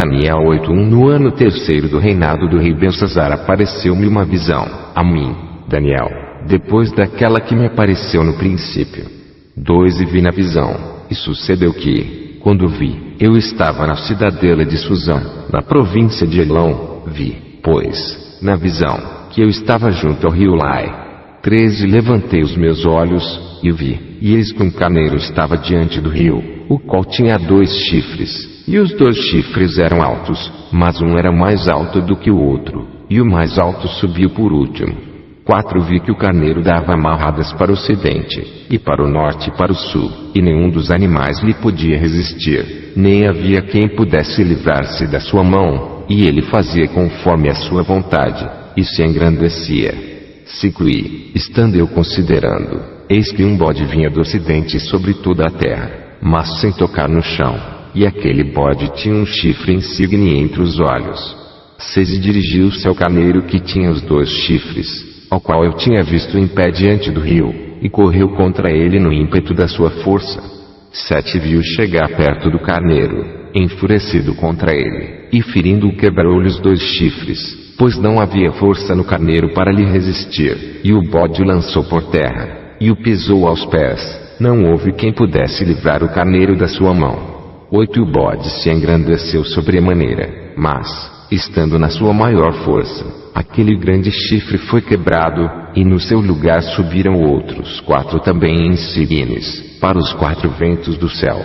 Daniel 8:1 No ano terceiro do reinado do rei Belsazar apareceu-me uma visão, a mim, Daniel, depois daquela que me apareceu no princípio. 2 E vi na visão, e sucedeu que, quando vi, eu estava na cidadela de Susã, na província de Elão. Vi, pois, na visão, que eu estava junto ao rio Lai. 3 Levantei os meus olhos, e vi, e eis que um carneiro estava diante do rio, o qual tinha 2 chifres, e os 2 chifres eram altos, mas um era mais alto do que o outro, e o mais alto subiu por último. 4 Vi que o carneiro dava amarradas para o ocidente, e para o norte e para o sul, e nenhum dos animais lhe podia resistir, nem havia quem pudesse livrar-se da sua mão, e ele fazia conforme a sua vontade, e se engrandecia. 5 E, estando eu considerando, eis que um bode vinha do ocidente sobre toda a terra, mas sem tocar no chão, e aquele bode tinha um chifre insigne entre os olhos. 6 E dirigiu-se ao carneiro que tinha os 2 chifres, ao qual eu tinha visto em pé diante do rio, e correu contra ele no ímpeto da sua força. 7 Viu chegar perto do carneiro, enfurecido contra ele, e ferindo-o quebrou-lhe os 2 chifres, pois não havia força no carneiro para lhe resistir, e o bode o lançou por terra, e o pisou aos pés, não houve quem pudesse livrar o carneiro da sua mão. 8 E o bode se engrandeceu sobremaneira, mas, estando na sua maior força, aquele grande chifre foi quebrado, e no seu lugar subiram outros 4 também insignes, para os 4 ventos do céu.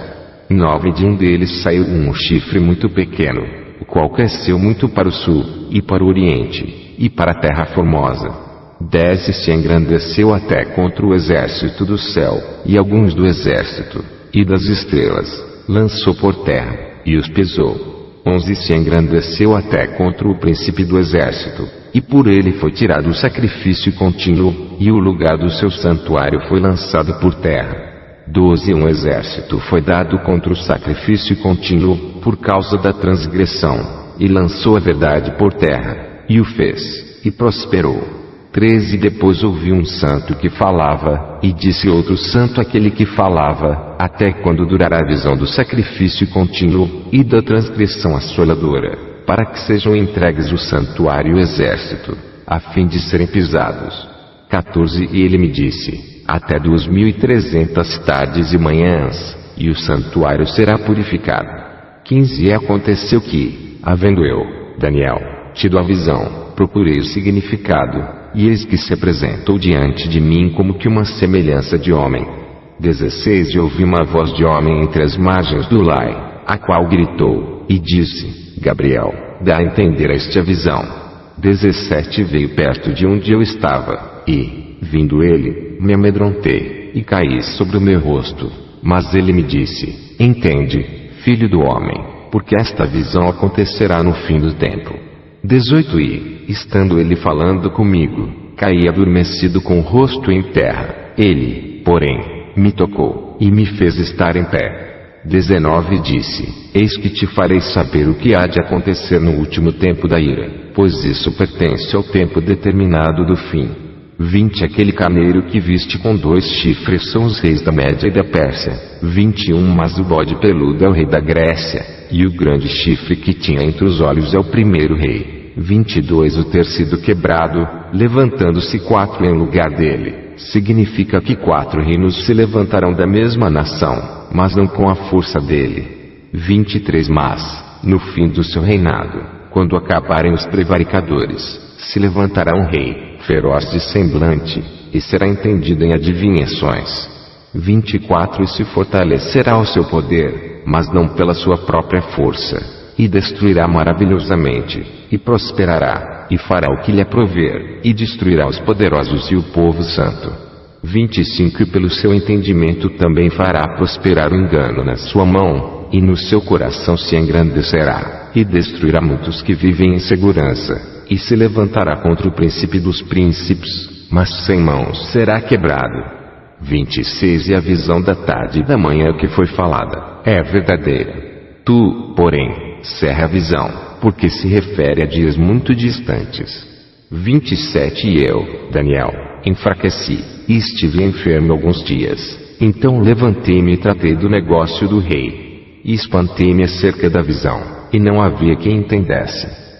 9 De um deles saiu um chifre muito pequeno, o qual cresceu muito para o sul, e para o oriente, e para a terra formosa. 10 E se engrandeceu até contra o exército do céu, e alguns do exército, e das estrelas, lançou por terra, e os pesou. 11 E se engrandeceu até contra o príncipe do exército, e por ele foi tirado o sacrifício contínuo, e o lugar do seu santuário foi lançado por terra. 12 E um exército foi dado contra o sacrifício contínuo, por causa da transgressão, e lançou a verdade por terra, e o fez, e prosperou. 13 E depois ouvi um santo que falava, e disse outro santo aquele que falava, até quando durará a visão do sacrifício contínuo, e da transgressão assoladora, para que sejam entregues o santuário e o exército, a fim de serem pisados. 14 E ele me disse, até 2300 tardes e manhãs, e o santuário será purificado. 15 E aconteceu que, havendo eu, Daniel, tido a visão, procurei o significado, e eis que se apresentou diante de mim como que uma semelhança de homem. 16 E ouvi uma voz de homem entre as margens do Lai, a qual gritou, e disse, Gabriel, dá a entender esta visão. 17 Veio perto de onde eu estava, e, vindo ele, me amedrontei, e caí sobre o meu rosto. Mas ele me disse, entende, filho do homem, porque esta visão acontecerá no fim do tempo. 18 E, estando ele falando comigo, caí adormecido com o rosto em terra. Ele, porém, me tocou, e me fez estar em pé. 19 Disse, eis que te farei saber o que há de acontecer no último tempo da ira, pois isso pertence ao tempo determinado do fim. 20 Aquele carneiro que viste com 2 chifres são os reis da Média e da Pérsia. 21 Mas o bode peludo é o rei da Grécia, e o grande chifre que tinha entre os olhos é o primeiro rei. 22 O ter sido quebrado, levantando-se 4 em lugar dele, significa que 4 reinos se levantarão da mesma nação, mas não com a força dele. 23 Mas, no fim do seu reinado, quando acabarem os prevaricadores, se levantará um rei, feroz de semblante, e será entendido em adivinhações. 24 E se fortalecerá o seu poder, mas não pela sua própria força, e destruirá maravilhosamente, e prosperará, e fará o que lhe aprover, e destruirá os poderosos e o povo santo. 25 E pelo seu entendimento também fará prosperar o engano na sua mão, e no seu coração se engrandecerá, e destruirá muitos que vivem em segurança, e se levantará contra o príncipe dos príncipes, mas sem mãos será quebrado. 26 E a visão da tarde e da manhã que foi falada, é verdadeira. Tu, porém, cerra a visão, porque se refere a dias muito distantes. 27 E eu, Daniel, enfraqueci, e estive enfermo alguns dias. Então levantei-me e tratei do negócio do rei, e espantei-me acerca da visão, e não havia quem entendesse.